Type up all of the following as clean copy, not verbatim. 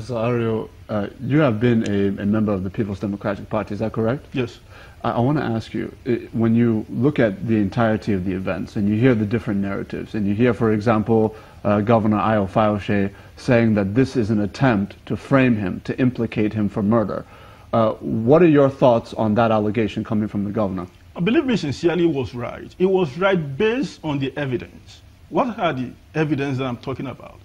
Sario, you have been a member of the People's Democratic Party, is that correct? Yes. I want to ask you, when you look at the entirety of the events and you hear the different narratives, and you hear, for example, Governor Fayemi saying that this is an attempt to frame him, to implicate him for murder, what are your thoughts on that allegation coming from the governor? Believe me sincerely, it was right. It was right based on the evidence. What are the evidence that I'm talking about?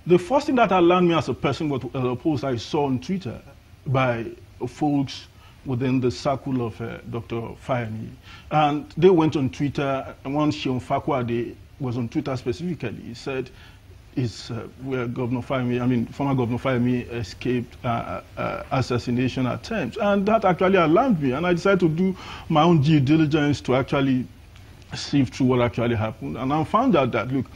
The first thing that alarmed me as a person was a post I saw on Twitter by folks within the circle of Dr. Fayemi. And they went on Twitter, and one Sheon Fakwade was on Twitter specifically. He said it's where Governor Fayemi, former Governor Fayemi escaped assassination attempts. And that actually alarmed me. And I decided to do my own due diligence to actually sift through what actually happened. And I found out that, look,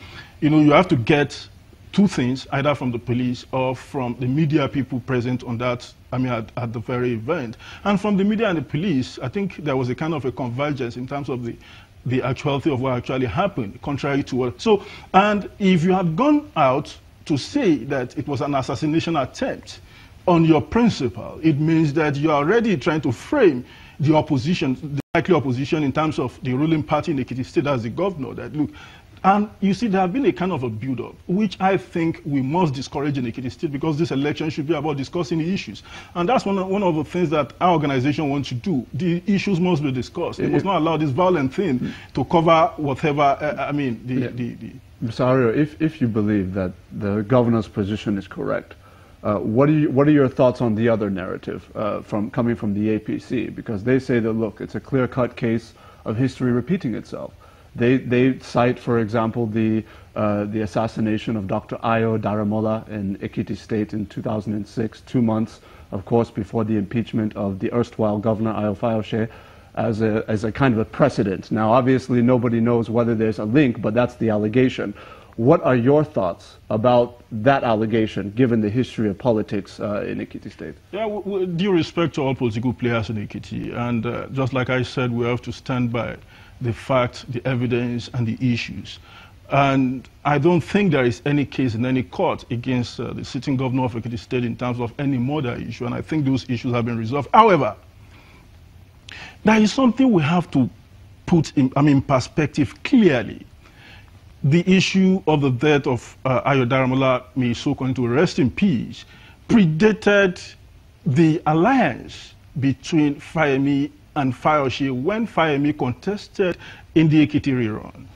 you have to get two things, either from the police or from the media people present on that, at the very event. And from the media and the police, I think there was a kind of a convergence in terms of the actuality of what actually happened, contrary to what. So, and if you had gone out to say that it was an assassination attempt on your principle, it means that you are already trying to frame the opposition, the likely opposition in terms of the ruling party in Ekiti State as the governor, that look. And you see, there have been a kind of a build-up, which I think we must discourage in Ekiti State, because this election should be about discussing the issues. And that's one of the things that our organization wants to do. The issues must be discussed. They must not allow this violent thing to cover whatever, Mr. Ario, if you believe that the governor's position is correct, what are your thoughts on the other narrative coming from the APC? Because they say that, look, it's a clear-cut case of history repeating itself. They cite, for example, the assassination of Dr. Ayo Daramola in Ekiti State in 2006, 2 months, of course, before the impeachment of the erstwhile Governor Fayemi, as a kind of a precedent. Now, obviously, nobody knows whether there's a link, but that's the allegation. What are your thoughts about that allegation, given the history of politics in Ekiti State? Yeah, with due respect to all political players in Ekiti, and just like I said, we have to stand by the facts, the evidence, and the issues. And I don't think there is any case in any court against the sitting governor of Ekiti State in terms of any murder issue, and I think those issues have been resolved. However, there is something we have to put in perspective clearly. The issue of the death of Ayo Daramola, may so continue to rest in peace, predated the alliance between Fayemi and Fayemi when Fayemi contested in the Ekiti rerun.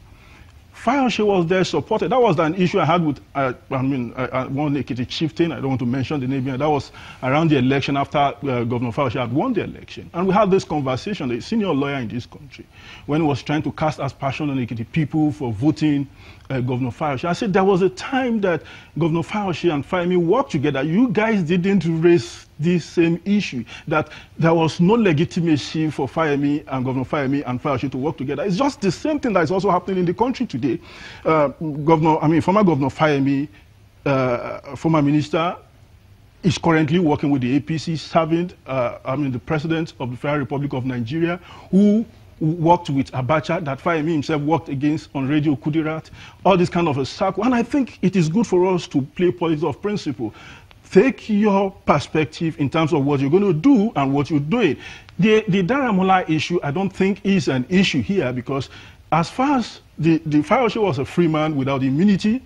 Fayemi was there supported. That was an issue I had with one Ekiti chieftain. I don't want to mention the name here. That was around the election after Governor Fayemi had won the election. And we had this conversation, a senior lawyer in this country, when he was trying to cast aspersion on Ekiti people for voting Governor Fayemi. I said there was a time that Governor Fayemi and Fayemi worked together. You guys didn't raise this same issue, that there was no legitimacy for Fayemi and Governor Fayemi and Fayemi to work together. It's just the same thing that is also happening in the country today. Former Governor Fayemi, former minister, is currently working with the APC, serving the president of the Federal Republic of Nigeria, who worked with Abacha, that Fayemi himself worked against on Radio Kudirat, all this kind of a circle. And I think it is good for us to play politics of principle. Take your perspective in terms of what you're going to do and what you're doing. The Daramola issue, I don't think is an issue here, because as far as the Fayemi was a free man without immunity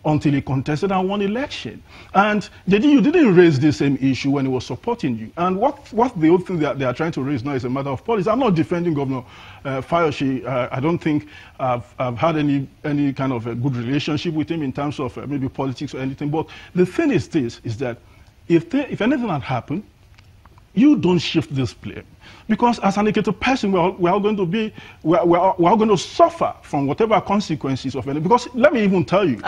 until he contested and won election. And you didn't raise the same issue when he was supporting you. And what the other thing that they are trying to raise now is a matter of politics. I'm not defending Governor Fayemi. I don't think I've had any kind of a good relationship with him in terms of maybe politics or anything. But the thing is this, is that if anything had happened, you don't shift this blame. Because as an Ekiti person, we're all going to suffer from whatever consequences of any. Because let me even tell you,